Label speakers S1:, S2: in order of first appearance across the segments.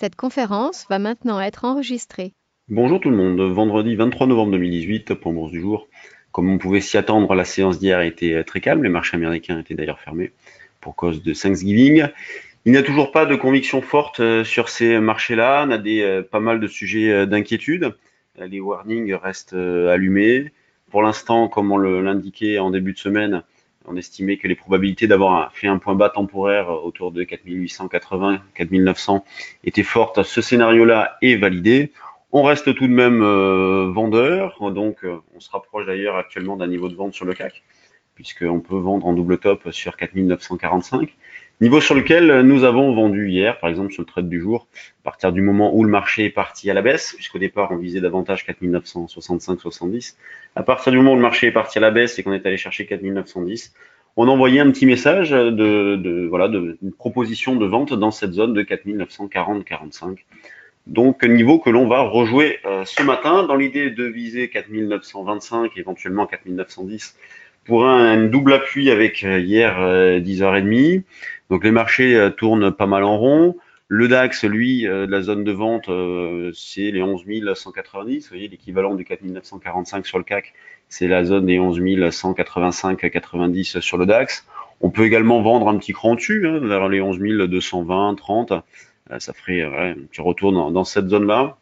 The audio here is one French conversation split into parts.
S1: Cette conférence va maintenant être enregistrée.
S2: Bonjour tout le monde, vendredi 23 novembre 2018 pour Bourse du jour. Comme on pouvait s'y attendre, la séance d'hier était très calme, les marchés américains étaient d'ailleurs fermés pour cause de Thanksgiving. Il n'y a toujours pas de conviction forte sur ces marchés-là, on a pas mal de sujets d'inquiétude. Les warnings restent allumés. Pour l'instant, comme on l'indiquait en début de semaine, on estimait que les probabilités d'avoir fait un point bas temporaire autour de 4880, 4900 étaient fortes. Ce scénario-là est validé. On reste tout de même vendeur, donc on se rapproche d'ailleurs actuellement d'un niveau de vente sur le CAC, puisqu'on peut vendre en double top sur 4945. Niveau sur lequel nous avons vendu hier, par exemple sur le trade du jour, à partir du moment où le marché est parti à la baisse, puisqu'au départ on visait davantage 4965-70. À partir du moment où le marché est parti à la baisse et qu'on est allé chercher 4910, on a envoyé un petit message une proposition de vente dans cette zone de 4940-45. Donc niveau que l'on va rejouer ce matin dans l'idée de viser 4925, éventuellement 4910 pour un double appui avec hier 10h30. Donc les marchés tournent pas mal en rond. Le DAX, lui, de la zone de vente, c'est les 11 190. Vous voyez, l'équivalent du 4945 sur le CAC, c'est la zone des 11 185-90 sur le DAX. On peut également vendre un petit cran dessus, vers les 11 220, 30. Ça ferait un petit retour dans cette zone-là.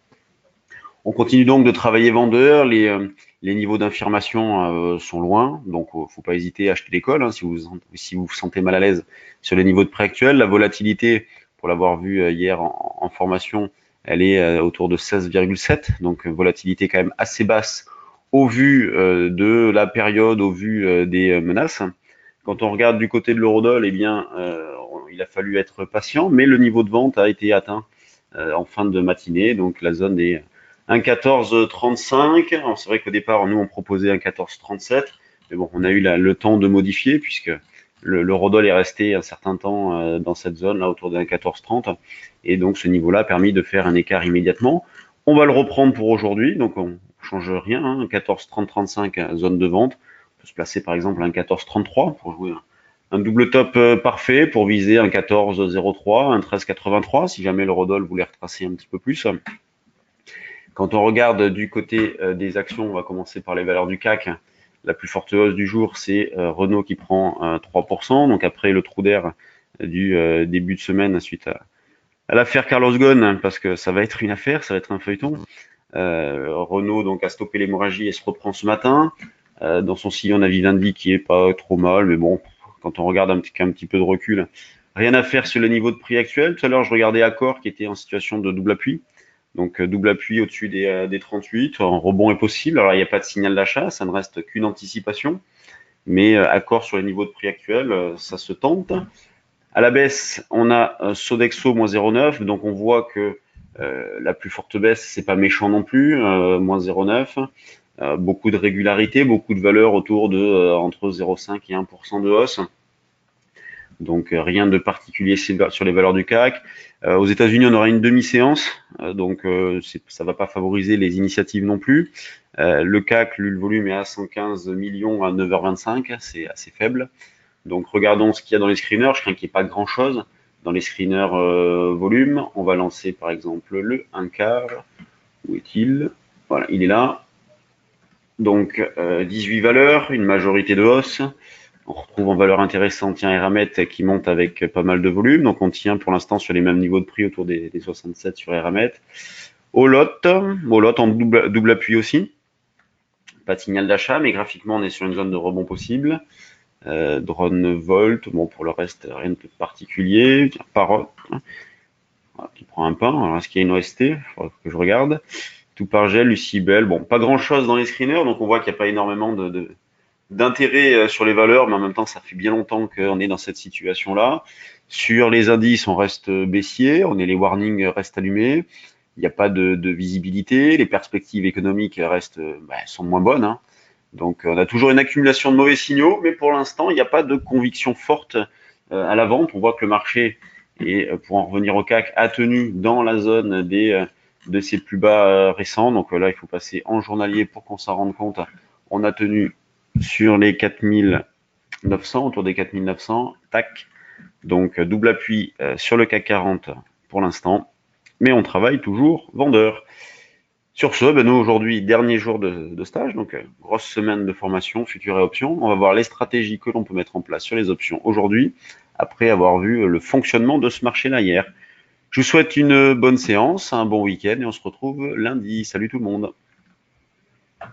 S2: On continue donc de travailler vendeur. Les niveaux d'infirmation sont loin, donc faut pas hésiter à acheter des calls si vous vous sentez mal à l'aise sur les niveaux de prix actuels. La volatilité, pour l'avoir vu hier en formation, elle est autour de 16,7, donc volatilité quand même assez basse au vu de la période, au vu des menaces. Quand on regarde du côté de l'eurodoll, eh bien, il a fallu être patient, mais le niveau de vente a été atteint en fin de matinée, donc la zone des 1,1435. Alors c'est vrai qu'au départ, nous, on proposait 1,1437, mais bon, on a eu le temps de modifier puisque l'eurodoll est resté un certain temps dans cette zone, là, autour de 1,1430, et donc ce niveau-là a permis de faire un écart immédiatement. On va le reprendre pour aujourd'hui, donc on change rien, 1,1430-35, zone de vente. On peut se placer par exemple à 1,1433 pour jouer un double top parfait pour viser un 14,03, un 13,83 si jamais l'eurodoll voulait retracer un petit peu plus. Quand on regarde du côté des actions, on va commencer par les valeurs du CAC. La plus forte hausse du jour, c'est Renault qui prend 3%. Donc après le trou d'air du début de semaine suite à l'affaire Carlos Ghosn, parce que ça va être une affaire, ça va être un feuilleton. Renault donc a stoppé l'hémorragie et se reprend ce matin. Dans son sillon, on a Vivendi qui est pas trop mal, mais bon, quand on regarde un petit peu de recul, rien à faire sur le niveau de prix actuel. Tout à l'heure, je regardais Accor qui était en situation de double appui. Donc double appui au-dessus des 38, un rebond est possible. Alors il n'y a pas de signal d'achat, ça ne reste qu'une anticipation, mais accord sur les niveaux de prix actuels, ça se tente. À la baisse, on a Sodexo moins 0,9, donc on voit que la plus forte baisse, c'est pas méchant non plus, moins 0,9. Beaucoup de régularité, beaucoup de valeurs autour de entre 0,5 et 1% de hausse. Donc rien de particulier sur les valeurs du CAC. Aux États-Unis, on aura une demi-séance, donc ça va pas favoriser les initiatives non plus. Le CAC, lui, le volume est à 115 millions à 9h25, c'est assez faible. Donc regardons ce qu'il y a dans les screeners. Je crains qu'il n'y ait pas grand-chose dans les screeners volume. On va lancer par exemple le 1 quart. Où est-il? Voilà, il est là. Donc 18 valeurs, une majorité de hausse. On retrouve en valeur intéressante, tiens, Eramet qui monte avec pas mal de volume. Donc on tient pour l'instant sur les mêmes niveaux de prix autour des 67 sur Eramet. Olot en double appui aussi. Pas de signal d'achat, mais graphiquement on est sur une zone de rebond possible. Drone Volt, bon pour le reste rien de particulier. Parrot, qui prend un pain. Alors est-ce qu'il y a une OST? Il faudra que je regarde. Tout par gel, Lucibel, bon pas grand chose dans les screeners, donc on voit qu'il n'y a pas énormément d'intérêt sur les valeurs, mais en même temps, ça fait bien longtemps qu'on est dans cette situation-là. Sur les indices, on reste baissier, les warnings restent allumés, il n'y a pas de visibilité, les perspectives économiques sont moins bonnes, hein. Donc on a toujours une accumulation de mauvais signaux, mais pour l'instant, il n'y a pas de conviction forte à la vente. On voit que le marché, et pour en revenir au CAC, a tenu dans la zone de ses plus bas récents. Donc là, il faut passer en journalier pour qu'on s'en rende compte. On a tenu sur les 4900, autour des 4900, tac. Donc double appui sur le CAC 40 pour l'instant. mais on travaille toujours vendeur. Sur ce, nous aujourd'hui, dernier jour de stage, donc grosse semaine de formation, future et options. On va voir les stratégies que l'on peut mettre en place sur les options aujourd'hui, après avoir vu le fonctionnement de ce marché-là hier. Je vous souhaite une bonne séance, un bon week-end et on se retrouve lundi. Salut tout le monde.